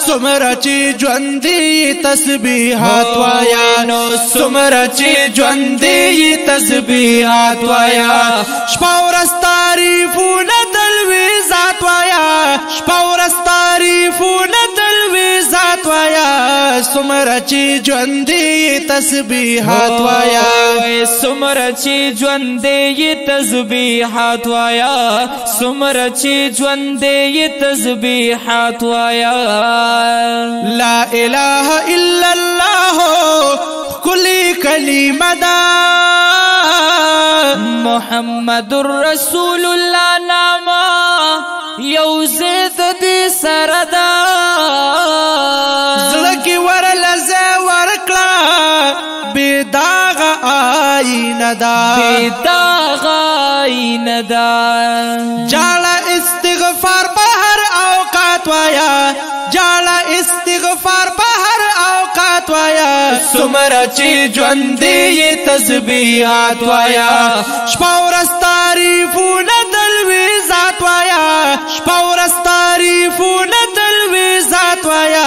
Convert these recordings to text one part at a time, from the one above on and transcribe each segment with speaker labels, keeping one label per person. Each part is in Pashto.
Speaker 1: سمرا چی جوندی تسبیحات وایا نو سمرا چی جوندی تسبیحات وایا شپاورس تعریفون دلوی ذات وایا شپاورس تعریفون دلوی ذات وایا سمرا چی جوندی تسبیحات وایا
Speaker 2: سمرا چی جوندی تسبیحات وایا سمرا چی جوندی تسبیحات وایا
Speaker 1: لا اله الا الله کلی کلمه دا
Speaker 2: محمد رسول الله ناما یو زید دی سردا
Speaker 1: زلکی ورلزه ورکلا بیداغ آئین دا
Speaker 2: بیداغ آئین دا
Speaker 1: جالا استغفار بہر اوقات وایا جالا استغفار بہر اوقات وایا سمرا چی جوندی تسبیحات وایا شپاورس تعریفون دلوی ذات وایا شپاورس تعریفون دلوی ذات وایا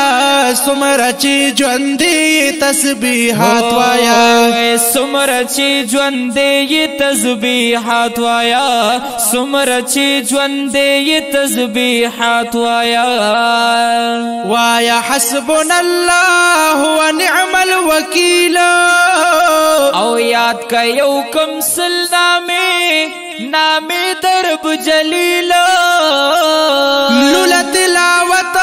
Speaker 1: سمرا چی جوندی تسبیحات وایا
Speaker 2: سمرا چی جوندی تسبیحات وایا سمرا چی جوندی تسبیحات وایا
Speaker 1: وایا حسبنا الله ونعم الوکیل
Speaker 2: او یاد کا یو کم سلنامی نامی درب جلیل
Speaker 1: لولا تلاوت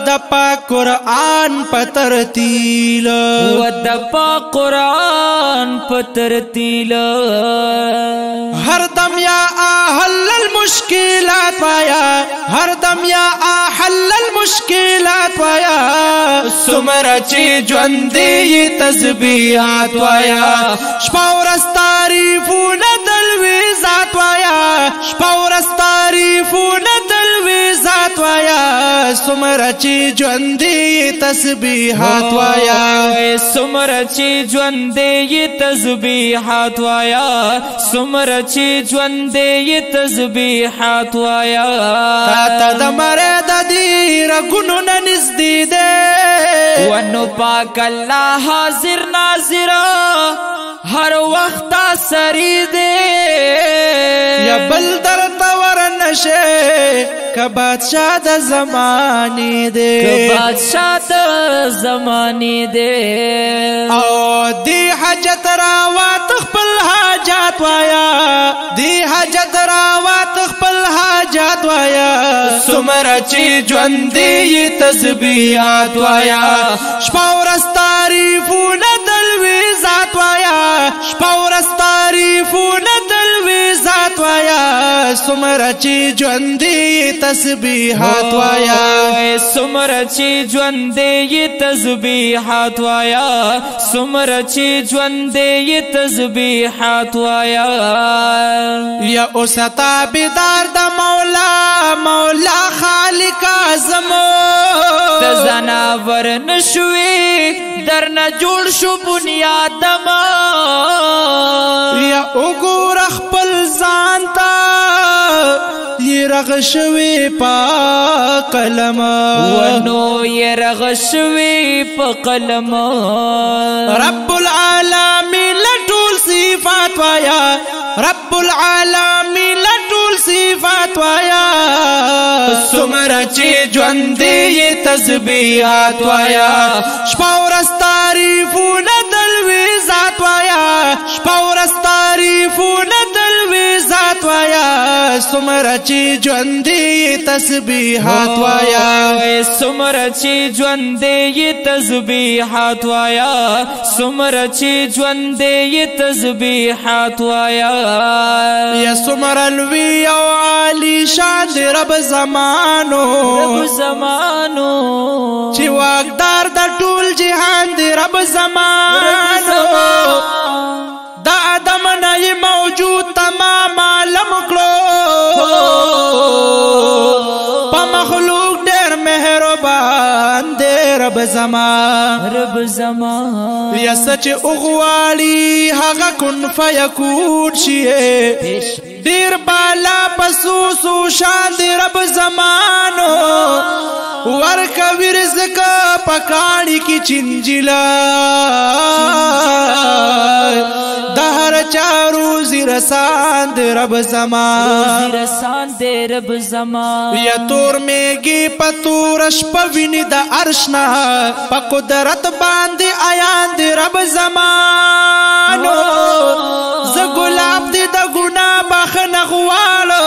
Speaker 1: دپا قرآن پترتیل
Speaker 2: و دپا قرآن پترتیل
Speaker 1: ہر دم یا احل المشکلات وایا ہر دم یا احل المشکلات وایا سمرا چی جوندی تسبیحات وایا شپاورس تعریفون دلوی ذات وایا شپاورس تعریفون دلوی ذات وایا سمرا چی جوندی تسبیحات وایا
Speaker 2: سمرا چی جوندی تسبیحات وایا سمرا چی جوندی تسبیحات وایا
Speaker 1: تا دمره د دې رګونو نه نږدې دی
Speaker 2: ونو پاک الله حاضر ناظر هر وخت سری دی
Speaker 1: یا بل درته ورنشه که بادشاہ د زمانې دی
Speaker 2: که بادشاہ د زمانې دی
Speaker 1: او دی حاجت راوات خپل حاجات وایا دی حاجت راوات خپل حاجات وایا سمرا چی جوندی تسبیحات وایا شپاورس تعریفون دلوی ذات وایا شپاورس تعریفون دلوی ذات وایا سمرا چی جوندی تسبیحات وایا
Speaker 2: سمرا چی جوندی تسبیحات وایا سمرا چی جوندی تسبیحات وایا
Speaker 1: یا اوستا بیدار د مولا مولا خالق اعظم
Speaker 2: زناور نشوی در نه جوړ شو بنیادم
Speaker 1: یا وګور خپل ځان ته یې رغشوي په قلم
Speaker 2: ونو یې رغشوي په قلم
Speaker 1: رب العالمین لټول صفات وایا رب العالمین لټول صفات وایا سمرا چی جوندی تسبیحات وایا شپاورس تعریفون دلوی ذات وایا شپاورس تعریفون دلوی ذات وایا سمرا چی جوندی تسبیحات وایا
Speaker 2: سمرا چی جوندی تسبیحات وایا سمرا چی جوندی تسبیحات وایا
Speaker 1: یا سمرا لوی او عالی شان دی رب زمانو
Speaker 2: رب زمانو
Speaker 1: چی واقدار دا ټول جهان دی رب زمانو دا آدم نای موجود تمام عالم کلو پا مخلوق دیر مہربان دی رب زمان
Speaker 2: رب زمان
Speaker 1: یا سچ اغوالی حقا کن فیکون شیئے دیر بالا پسوسو شان دی رب زمانو ورکوی رزق پکانی کی چنجلا دهر چارو زیرسان دے رب زمان
Speaker 2: رسان دے رب زمان
Speaker 1: یا تور میگی پتورش پوینی دا عرشنا پا قدرت باندی آیان دے رب زمانو ز گلاب دی دا گناہ بخن غوالو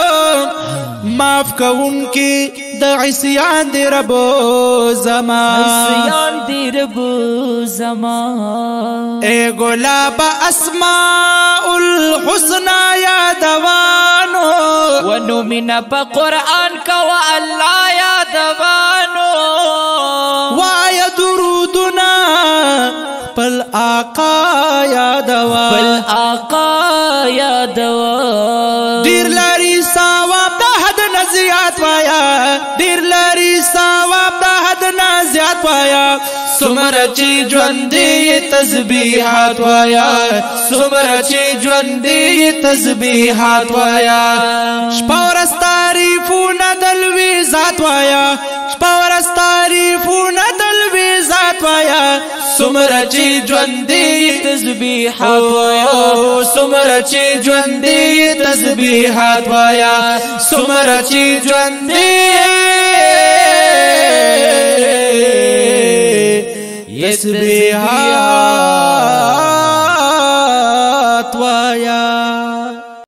Speaker 1: معاف کون کی دا عصیان دی رب زمان
Speaker 2: عصیان دی رب زمان
Speaker 1: اے گلاب اسماء الحسنى یادوانو
Speaker 2: ونو منا پا قرآن کا و اللہ یادوانو
Speaker 1: وآیا درودنا پل آقا یادوان
Speaker 2: پل آقا یادوان
Speaker 1: دیر لاری ثواب دا حد نزیات وایا دیر لاری ثواب دا حد نزیات وایا سمر چی جوندی تسبیحات وایا سمر چی جوندی تسبیحات وایا شپورس تعریفون دلوی ذات وایا شپورس تعریفون دلوی ذات وایا سمر چی جوندی
Speaker 2: تسبیحات وایا
Speaker 1: سمر چی جوندی تسبیحات وایا سمر چی جوندی تسبیحات